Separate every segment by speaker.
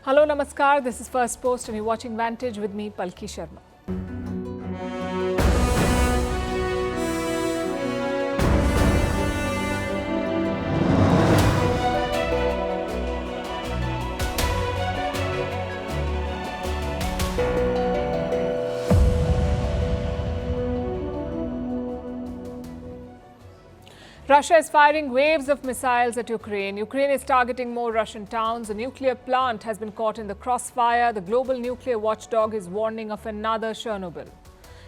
Speaker 1: Hello, Namaskar. This is Firstpost and you're watching Vantage with me, Palki Sharma. Russia is firing waves of missiles at Ukraine. Ukraine is targeting more Russian towns. A nuclear plant has been caught in the crossfire. The global nuclear watchdog is warning of another Chernobyl.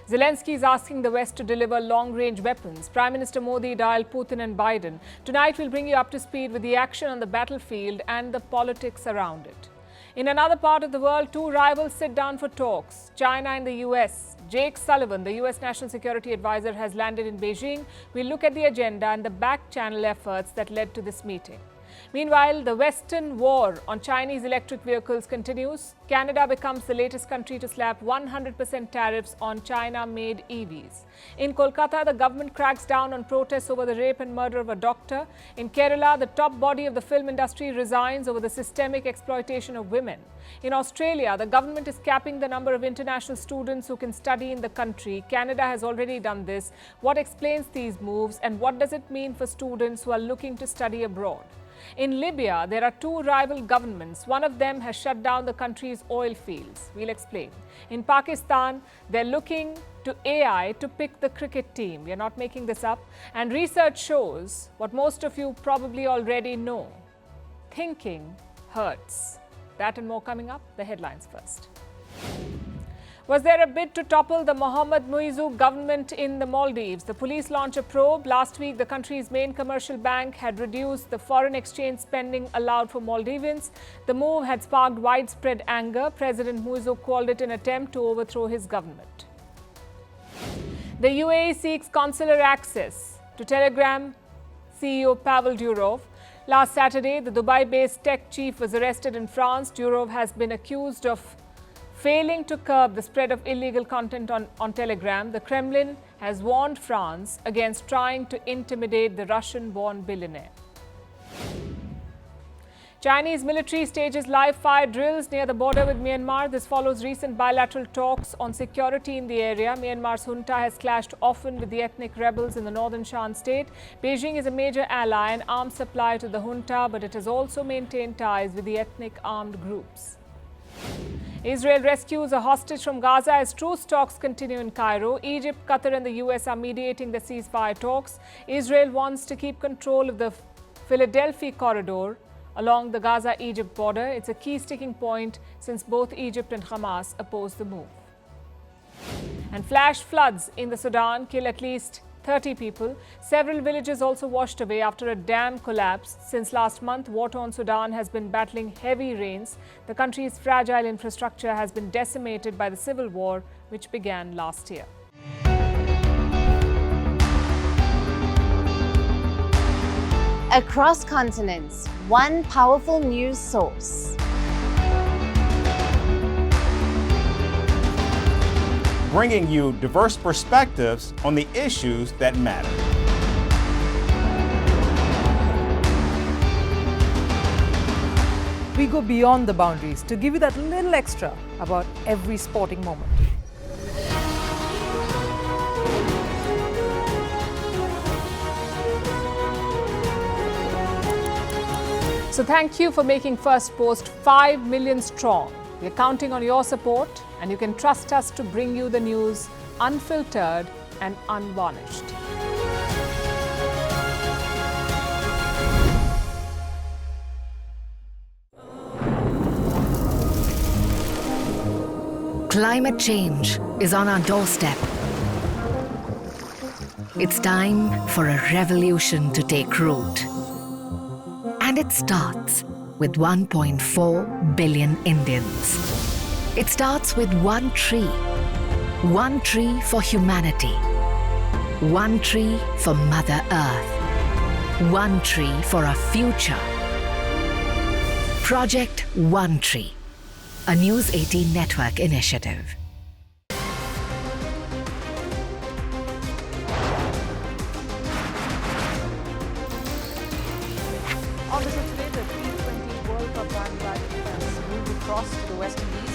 Speaker 1: Zelensky is asking the West to deliver long-range weapons. Prime Minister Modi dialed Putin and Biden. Tonight we'll bring you up to speed with the action on the battlefield and the politics around it. In another part of the world, two rivals sit down for talks. China and the US. Jake Sullivan, the US National Security Advisor, has landed in Beijing. We'll look at the agenda and the back-channel efforts that led to this meeting. Meanwhile, the Western war on Chinese electric vehicles continues. Canada becomes the latest country to slap 100% tariffs on China-made EVs. In Kolkata, the government cracks down on protests over the rape and murder of a doctor. In Kerala, the top body of the film industry resigns over the systemic exploitation of women. In Australia, the government is capping the number of international students who can study in the country. Canada has already done this. What explains these moves and what does it mean for students who are looking to study abroad? In Libya, there are two rival governments. One of them has shut down the country's oil fields. We'll explain. In Pakistan, they're looking to AI to pick the cricket team. We're not making this up. And research shows what most of you probably already know. Thinking hurts. That and more coming up. The headlines first. Was there a bid to topple the Mohamed Muizzu government in the Maldives? The police launched a probe. Last week, the country's main commercial bank had reduced the foreign exchange spending allowed for Maldivians. The move had sparked widespread anger. President Muizzu called it an attempt to overthrow his government. The UAE seeks consular access to Telegram CEO Pavel Durov. Last Saturday, the Dubai-based tech chief was arrested in France. Durov has been accused of failing to curb the spread of illegal content on Telegram. The Kremlin has warned France against trying to intimidate the Russian-born billionaire. Chinese military stages live fire drills near the border with Myanmar. This follows recent bilateral talks on security in the area. Myanmar's junta has clashed often with the ethnic rebels in the northern Shan state. Beijing is a major ally and arms supplier to the junta, but it has also maintained ties with the ethnic armed groups. Israel rescues a hostage from Gaza as truce talks continue in Cairo. Egypt, Qatar and the US are mediating the ceasefire talks. Israel wants to keep control of the Philadelphia corridor along the Gaza-Egypt border. It's a key sticking point since both Egypt and Hamas oppose the move. And flash floods in the Sudan kill at least 30 people. Several villages also washed away after a dam collapsed. Since last month, war-torn Sudan has been battling heavy rains. The country's fragile infrastructure has been decimated by the civil war, which began last year.
Speaker 2: Across continents, one powerful news source.
Speaker 3: Bringing you diverse perspectives on the issues that matter.
Speaker 4: We go beyond the boundaries to give you that little extra about every sporting moment.
Speaker 1: So thank you for making Firstpost 5 million strong. We're counting on your support, and you can trust us to bring you the news unfiltered and unvarnished.
Speaker 5: Climate change is on our doorstep. It's time for a revolution to take root. And it starts with 1.4 billion Indians. It starts with one tree for humanity, one tree for Mother Earth, one tree for our future. Project One Tree, a News 18 network initiative.
Speaker 6: loss to the West Indies.